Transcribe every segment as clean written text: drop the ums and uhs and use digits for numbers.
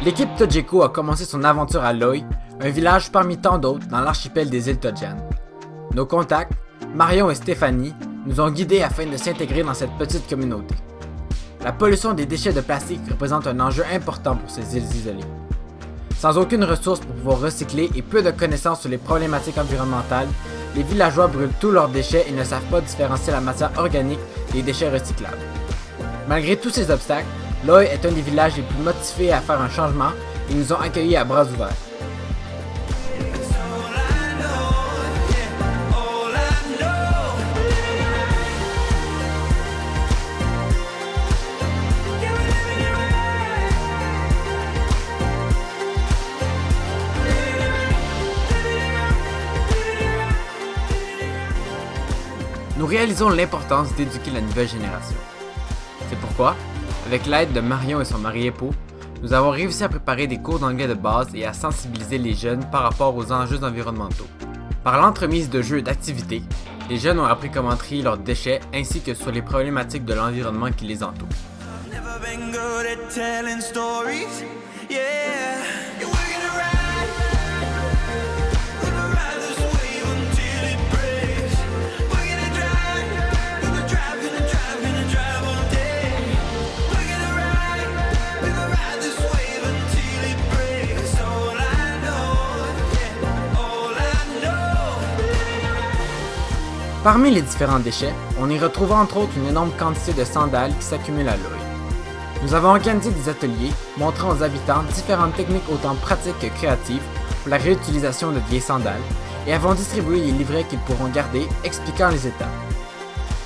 L'équipe Togeco a commencé son aventure à Loi, un village parmi tant d'autres dans l'archipel des îles Togian. Nos contacts, Marion et Stéphanie, nous ont guidés afin de s'intégrer dans cette petite communauté. La pollution des déchets de plastique représente un enjeu important pour ces îles isolées. Sans aucune ressource pour pouvoir recycler et peu de connaissances sur les problématiques environnementales, les villageois brûlent tous leurs déchets et ne savent pas différencier la matière organique des déchets recyclables. Malgré tous ces obstacles, Loi est un des villages les plus motivés à faire un changement et nous ont accueillis à bras ouverts. Nous réalisons l'importance d'éduquer la nouvelle génération. C'est pourquoi, avec l'aide de Marion et son mari Epo, nous avons réussi à préparer des cours d'anglais de base et à sensibiliser les jeunes par rapport aux enjeux environnementaux. Par l'entremise de jeux et d'activités, les jeunes ont appris comment trier leurs déchets ainsi que sur les problématiques de l'environnement qui les entoure. Parmi les différents déchets, on y retrouve entre autres une énorme quantité de sandales qui s'accumulent à Loi. Nous avons organisé des ateliers montrant aux habitants différentes techniques autant pratiques que créatives pour la réutilisation de vieilles sandales et avons distribué les livrets qu'ils pourront garder expliquant les étapes.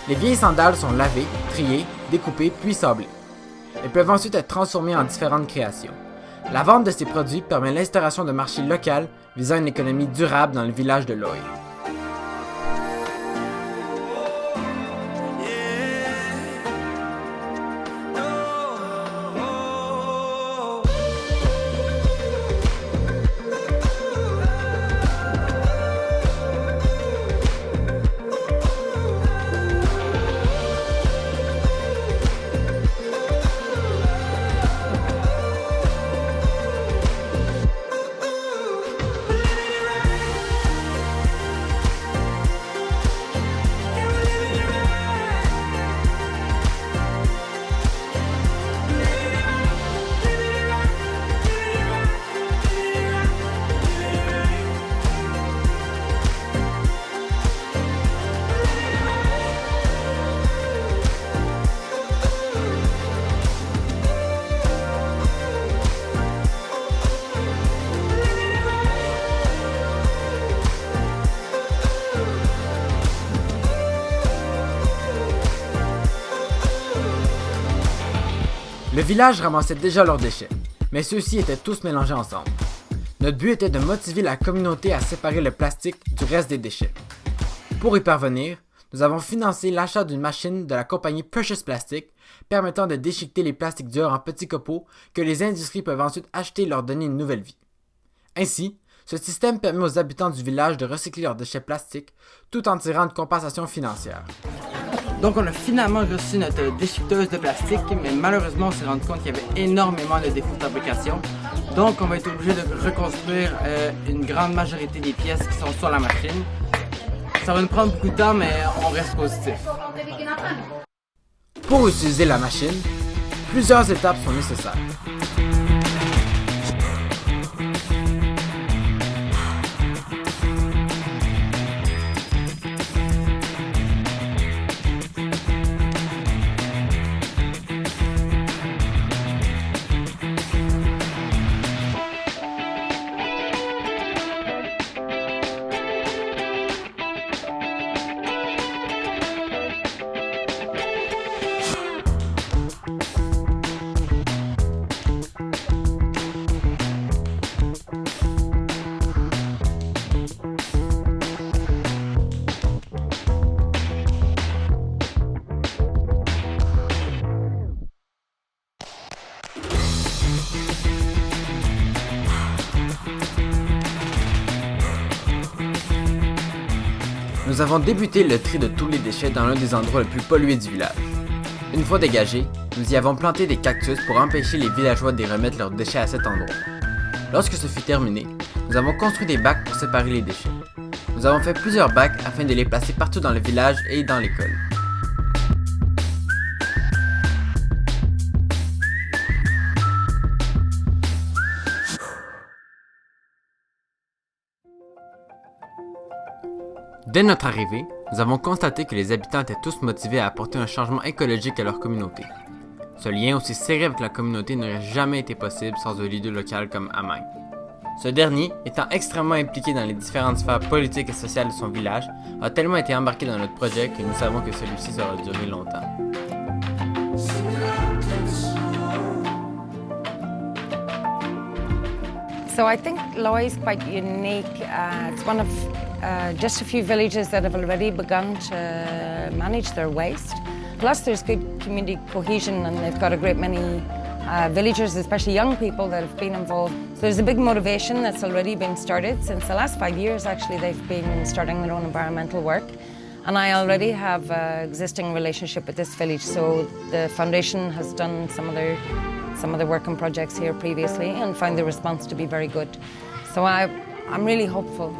Les vieilles sandales sont lavées, triées, découpées puis sablées. Elles peuvent ensuite être transformées en différentes créations. La vente de ces produits permet l'instauration de marchés locaux visant une économie durable dans le village de Loi. Le village ramassait déjà leurs déchets, mais ceux-ci étaient tous mélangés ensemble. Notre but était de motiver la communauté à séparer le plastique du reste des déchets. Pour y parvenir, nous avons financé l'achat d'une machine de la compagnie Precious Plastic permettant de déchiqueter les plastiques durs en petits copeaux que les industries peuvent ensuite acheter et leur donner une nouvelle vie. Ainsi, ce système permet aux habitants du village de recycler leurs déchets plastiques tout en tirant une compensation financière. Donc on a finalement reçu notre déchiqueteuse de plastique, mais malheureusement on s'est rendu compte qu'il y avait énormément de défauts de fabrication. Donc on va être obligé de reconstruire une grande majorité des pièces qui sont sur la machine. Ça va nous prendre beaucoup de temps, mais on reste positif. Pour utiliser la machine, plusieurs étapes sont nécessaires. Nous avons débuté le tri de tous les déchets dans l'un des endroits les plus pollués du village. Une fois dégagés, nous y avons planté des cactus pour empêcher les villageois de remettre leurs déchets à cet endroit. Lorsque ce fut terminé, nous avons construit des bacs pour séparer les déchets. Nous avons fait plusieurs bacs afin de les placer partout dans le village et dans l'école. Dès notre arrivée, nous avons constaté que les habitants étaient tous motivés à apporter un changement écologique à leur communauté. Ce lien aussi serré avec la communauté n'aurait jamais été possible sans un leader local comme Amang. Ce dernier, étant extrêmement impliqué dans les différentes sphères politiques et sociales de son village, a tellement été embarqué dans notre projet que nous savons que celui-ci sera durer longtemps. So I think Loy is quite unique. It's one of just a few villages that have already begun to manage their waste. Plus there's good community cohesion and they've got a great many villagers, especially young people, that have been involved. So there's a big motivation that's already been started. Since the last 5 years, actually, they've been starting their own environmental work. And I already have an existing relationship with this village, so the foundation has done some of their work and projects here previously and found the response to be very good. So I'm really hopeful.